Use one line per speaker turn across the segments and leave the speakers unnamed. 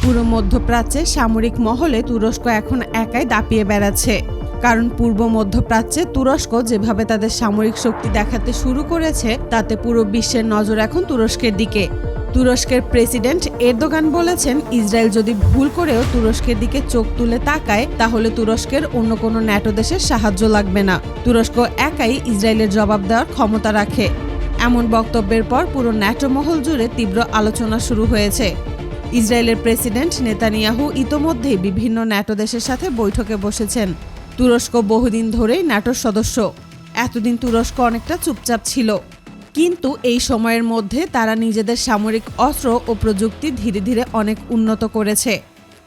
পুরো মধ্যপ্রাচ্যে সামরিক মহলে তুরস্ক এখন একাই দাপিয়ে বেড়াচ্ছে। কারণ পূর্ব মধ্যপ্রাচ্যে তুরস্ক যেভাবে তাদের সামরিক শক্তি দেখাতে শুরু করেছে, তাতে পুরো বিশ্বের নজর এখন তুরস্কের দিকে। তুরস্কের প্রেসিডেন্ট এরদোগান বলেছেন, ইসরায়েল যদি ভুল করেও তুরস্কের দিকে চোখ তুলে তাকায়, তাহলে তুরস্কের অন্য কোনো ন্যাটো দেশের সাহায্য লাগবে না। তুরস্ক একাই ইসরায়েলের জবাব দেওয়ার ক্ষমতা রাখে। এমন বক্তব্যের পর পুরো ন্যাটো মহল জুড়ে তীব্র আলোচনা শুরু হয়েছে। ইসরায়েলের প্রেসিডেন্ট নেতানিয়াহু ইতোমধ্যেই বিভিন্ন ন্যাটো দেশের সাথে বৈঠকে বসেছেন। তুরস্ক বহুদিন ধরেই ন্যাটোর সদস্য। এতদিন তুরস্ক অনেকটা চুপচাপ ছিল, কিন্তু এই সময়ের মধ্যে তারা নিজেদের সামরিক অস্ত্র ও প্রযুক্তি ধীরে ধীরে অনেক উন্নত করেছে।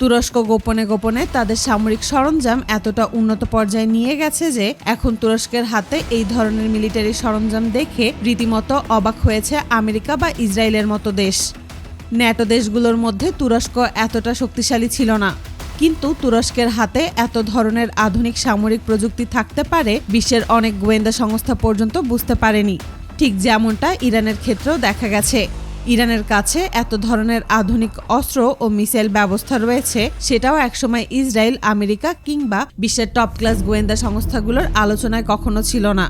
তুরস্ক গোপনে গোপনে তাদের সামরিক সরঞ্জাম এতটা উন্নত পর্যায়ে নিয়ে গেছে যে এখন তুরস্কের হাতে এই ধরনের মিলিটারি সরঞ্জাম দেখে রীতিমতো অবাক হয়েছে আমেরিকা বা ইসরায়েলের মতো দেশ। ন্যাটো দেশগুলোর মধ্যে তুরস্ক এতটা শক্তিশালী ছিল না, কিন্তু তুরস্কের হাতে এত ধরনের আধুনিক সামরিক প্রযুক্তি থাকতে পারে বিশ্বের অনেক গোয়েন্দা সংস্থা পর্যন্ত বুঝতে পারেনি। ঠিক যেমনটা ইরানের ক্ষেত্রেও দেখা গেছে। ইরানের কাছে এত ধরনের আধুনিক অস্ত্র ও মিসাইল ব্যবস্থা রয়েছে, সেটাও একসময় ইসরায়েল, আমেরিকা কিংবা বিশ্বের টপ ক্লাস গোয়েন্দা সংস্থাগুলোর আলোচনায় কখনো ছিল না।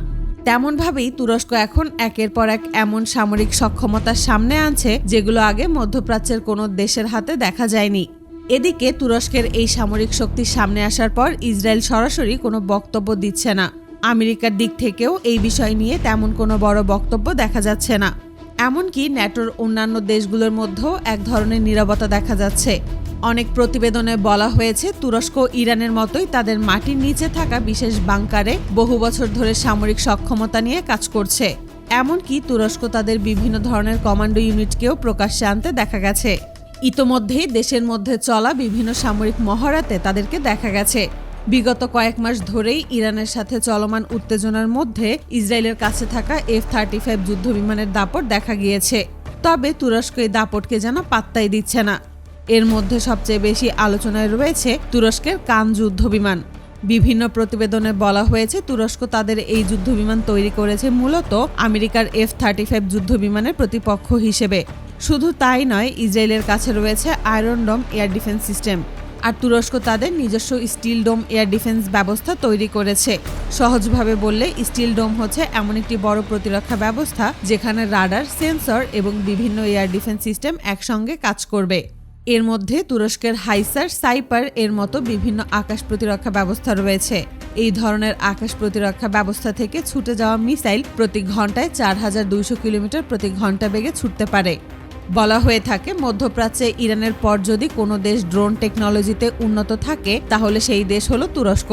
তেমনভাবেই তুরস্ক এখন একের পর এক এমন সামরিক সক্ষমতার সামনে আনছে যেগুলো আগে মধ্যপ্রাচ্যের কোনো দেশের হাতে দেখা যায়নি। এদিকে তুরস্কের এই সামরিক শক্তির সামনে আসার পর ইসরায়েল সরাসরি কোনো বক্তব্য দিচ্ছে না। আমেরিকার দিক থেকেও এই বিষয় নিয়ে তেমন কোনো বড় বক্তব্য দেখা যাচ্ছে না। এমনকি ন্যাটোর অন্যান্য দেশগুলোর মধ্যেও এক ধরনের নীরবতা দেখা যাচ্ছে। অনেক প্রতিবেদনে বলা হয়েছে, তুরস্ক ইরানের মতোই তাদের মাটির নিচে থাকা বিশেষ বাংকারে বহু বছর ধরে সামরিক সক্ষমতা নিয়ে কাজ করছে। এমনকি তুরস্ক তাদের বিভিন্ন ধরনের কমান্ডো ইউনিটকেও প্রকাশ্যে আনতে দেখা গেছে। ইতোমধ্যেই দেশের মধ্যে চলা বিভিন্ন সামরিক মহড়াতে তাদেরকে দেখা গেছে। বিগত কয়েক মাস ধরেই ইরানের সাথে চলমান উত্তেজনার মধ্যে ইসরায়েলের কাছে থাকা F-35 যুদ্ধবিমানের দাপট দেখা গিয়েছে। তবে তুরস্ক এই দাপটকে যেন পাত্তাই দিচ্ছে না। এর মধ্যে সবচেয়ে বেশি আলোচনায় রয়েছে তুরস্কের কান যুদ্ধবিমান। বিভিন্ন প্রতিবেদনে বলা হয়েছে, তুরস্ক তাদের এই যুদ্ধবিমান তৈরি করেছে মূলত আমেরিকার F-35 যুদ্ধবিমানের প্রতিপক্ষ হিসেবে। শুধু তাই নয়, ইসরায়েলের কাছে রয়েছে আয়রন ডোম এয়ার ডিফেন্স সিস্টেম, আর তুরস্ক তাদের নিজস্ব স্টিল ডোম এয়ার ডিফেন্স ব্যবস্থা তৈরি করেছে। সহজভাবে বললে, স্টিল ডোম হচ্ছে এমন একটি বড় প্রতিরক্ষা ব্যবস্থা যেখানে রাডার, সেন্সর এবং বিভিন্ন এয়ার ডিফেন্স সিস্টেম একসঙ্গে কাজ করবে। এর মধ্যে তুরস্কের হাইসার, সাইপার এর মতো বিভিন্ন আকাশ প্রতিরক্ষা ব্যবস্থা রয়েছে। এই ধরনের আকাশ প্রতিরক্ষা ব্যবস্থা থেকে ছুটে যাওয়া মিসাইল প্রতি ঘন্টায় 4200 কিলোমিটার প্রতি ঘন্টা বেগে ছুটতে পারে। বলা হয়ে থাকে, মধ্যপ্রাচ্যে ইরানের পর যদি কোনো দেশ ড্রোন টেকনোলজিতে উন্নত থাকে, তাহলে সেই দেশ হলো তুরস্ক।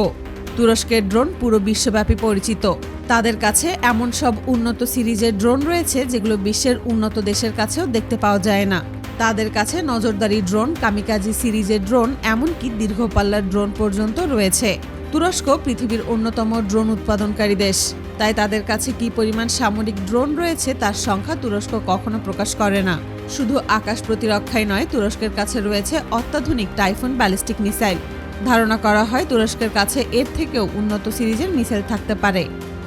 তুরস্কের ড্রোন পুরো বিশ্বব্যাপী পরিচিত। তাদের কাছে এমন সব উন্নত সিরিজের ড্রোন রয়েছে যেগুলো বিশ্বের উন্নত দেশের কাছেও দেখতে পাওয়া যায় না। তাদের কাছে নজরদারি ড্রোন, কামিকাজি সিরিজের ড্রোন, এমনকি দীর্ঘপাল্লার ড্রোন পর্যন্ত রয়েছে। তুরস্ক পৃথিবীর অন্যতম ড্রোন উৎপাদনকারী দেশ, তাই তাদের কাছে কি পরিমাণ সামরিক ড্রোন রয়েছে তার সংখ্যা তুরস্ক কখনো প্রকাশ করে না। শুধু আকাশ প্রতিরক্ষাই নয়, তুরস্কের কাছে রয়েছে অত্যাধুনিক টাইফুন ব্যালিস্টিক মিসাইল। ধারণা করা হয় তুরস্কের কাছে এর থেকেও উন্নত সিরিজের মিসাইল থাকতে পারে।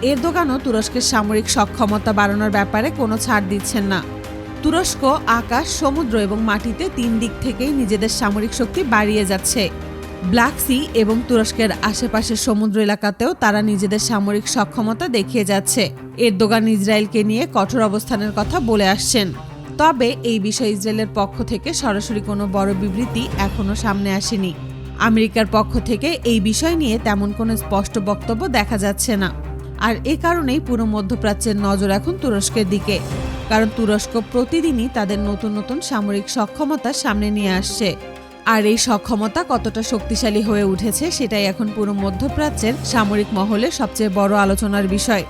এরদোগানও তুরস্কের সামরিক সক্ষমতা বাড়ানোর ব্যাপারে কোনো ছাড় দিচ্ছেন না। তুরস্ক আকাশ, সমুদ্র এবং মাটিতে 3 দিক থেকেই নিজেদের সামরিক শক্তি বাড়িয়ে যাচ্ছে। ব্ল্যাক সি এবং তুরস্কের আশেপাশের সমুদ্র এলাকাতেও তারা নিজেদের সামরিক সক্ষমতা দেখিয়ে যাচ্ছে। এরদোগান ইসরায়েলকে নিয়ে কঠোর অবস্থানের কথা বলে আসছেন। তবে এই বিষয়ে ইসরায়েলের পক্ষ থেকে সরাসরি কোনো বড় বিবৃতি এখনো সামনে আসেনি। আমেরিকার পক্ষ থেকে এই বিষয় নিয়ে তেমন কোনো স্পষ্ট বক্তব্য দেখা যাচ্ছে না। আর এ কারণেই পুরো মধ্যপ্রাচ্যের নজর এখন তুরস্কের দিকে। কারণ তুরস্ক প্রতিদিনই তাদের নতুন নতুন সামরিক সক্ষমতা সামনে নিয়ে আসছে। আর এই সক্ষমতা কতটা শক্তিশালী হয়ে উঠেছে সেটাই এখন পুরো মধ্যপ্রাচ্যের সামরিক মহলে সবচেয়ে বড় আলোচনার বিষয়।